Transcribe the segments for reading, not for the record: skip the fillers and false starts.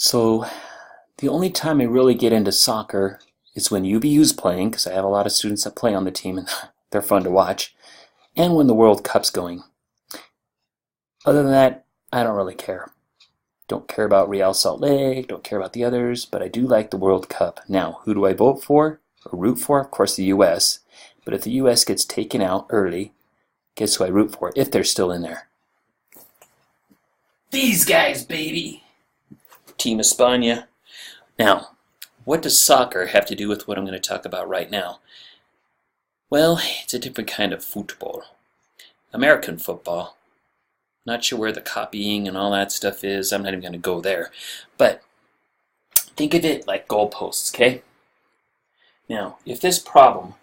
So the only time I really get into soccer is when UBU's playing, because I have a lot of students that play on the team and they're fun to watch, and when the World Cup's going. Other than that, I don't really care. Don't care about Real Salt Lake, don't care about the others, but I do like the World Cup. Now, who do I vote for or root for? Of course, the US. But if the US gets taken out early, guess who I root for if they're still in there? These guys, baby! Team España. Now, what does soccer have to do with what I'm going to talk about right now? Well, it's a different kind of football. American football. Not sure where the copying and all that stuff is. I'm not even going to go there. But think of it like goalposts, okay? Now, if this problem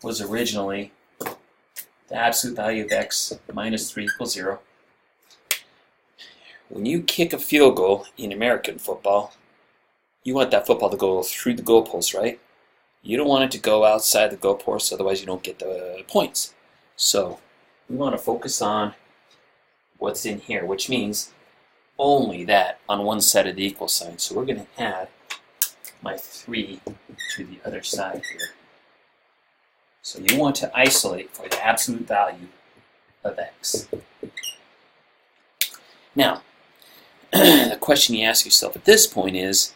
was originally the absolute value of x minus 3 equals 0, when you kick a field goal in American football, you want that football to go through the goalpost, right? You don't want it to go outside the goalpost, otherwise you don't get the points. So we want to focus on what's in here, which means only that on one side of the equal sign. So we're going to add my 3 to the other side here. So you want to isolate for the absolute value of x. Now, the question you ask yourself at this point is,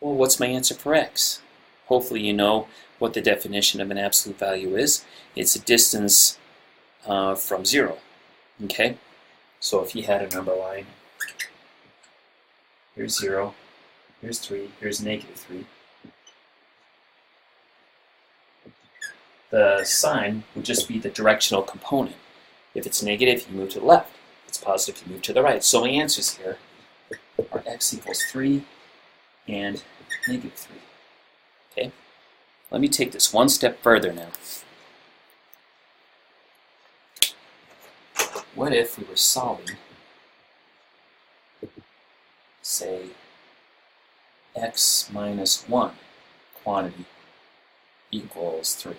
well, what's my answer for x? Hopefully you know what the definition of an absolute value is. It's a distance from 0. Okay? So if you had a number line, here's 0, here's 3, here's negative 3. The sign would just be the directional component. If it's negative, you move to the left. If it's positive, you move to the right. So my answers here are x equals 3 and negative 3. Okay? Let me take this one step further now. What if we were solving, say, x minus 1 quantity equals 3?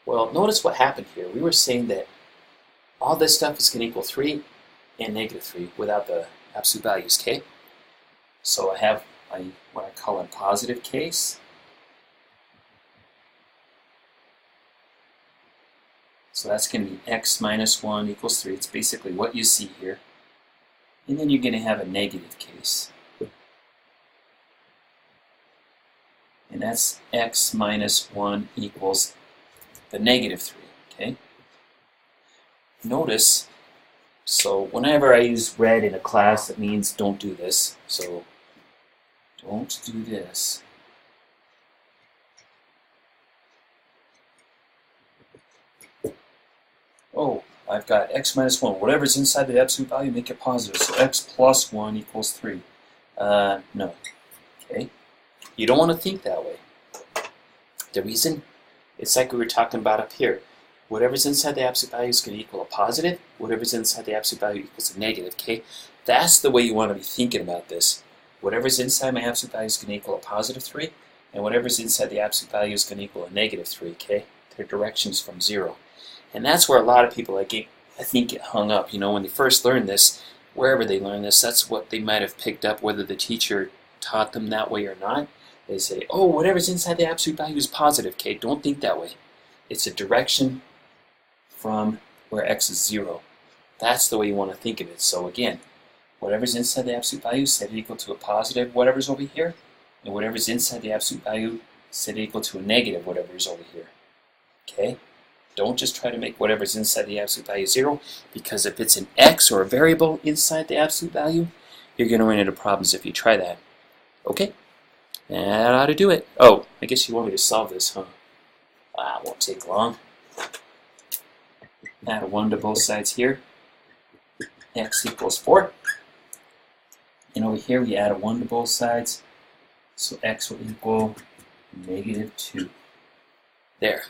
Well, notice what happened here. We were saying that all this stuff is going to equal 3 and negative 3 without the absolute values, okay? So I have what I call a positive case. So that's going to be x minus 1 equals 3. It's basically what you see here. And then you're going to have a negative case. And that's x minus 1 equals the negative 3, okay? Notice, so whenever I use red in a class, that means don't do this. So don't do this. Oh, I've got x minus 1. Whatever's inside the absolute value, make it positive. So x plus 1 equals 3. No. Okay? You don't want to think that way. The reason, it's like we were talking about up here. Whatever's inside the absolute value is going to equal a positive. Whatever's inside the absolute value equals a negative. Okay? That's the way you want to be thinking about this. Whatever's inside my absolute value is going to equal a positive 3. And whatever's inside the absolute value is going to equal a negative 3. Okay? Their directions from 0. And that's where a lot of people, I think, get hung up. You know, when they first learn this, wherever they learn this, that's what they might have picked up, whether the teacher taught them that way or not. They say, oh, whatever's inside the absolute value is positive. Okay, don't think that way. It's a direction from where x is 0. That's the way you want to think of it. So again, whatever's inside the absolute value, set it equal to a positive whatever's over here. And whatever's inside the absolute value, set it equal to a negative whatever's over here. Okay? Don't just try to make whatever's inside the absolute value 0, because if it's an x or a variable inside the absolute value, you're going to run into problems if you try that. Okay? That ought to do it. Oh, I guess you want me to solve this, huh? It won't take long. Add a 1 to both sides here. X equals 4. And over here we add a 1 to both sides. So x will equal negative 2. There.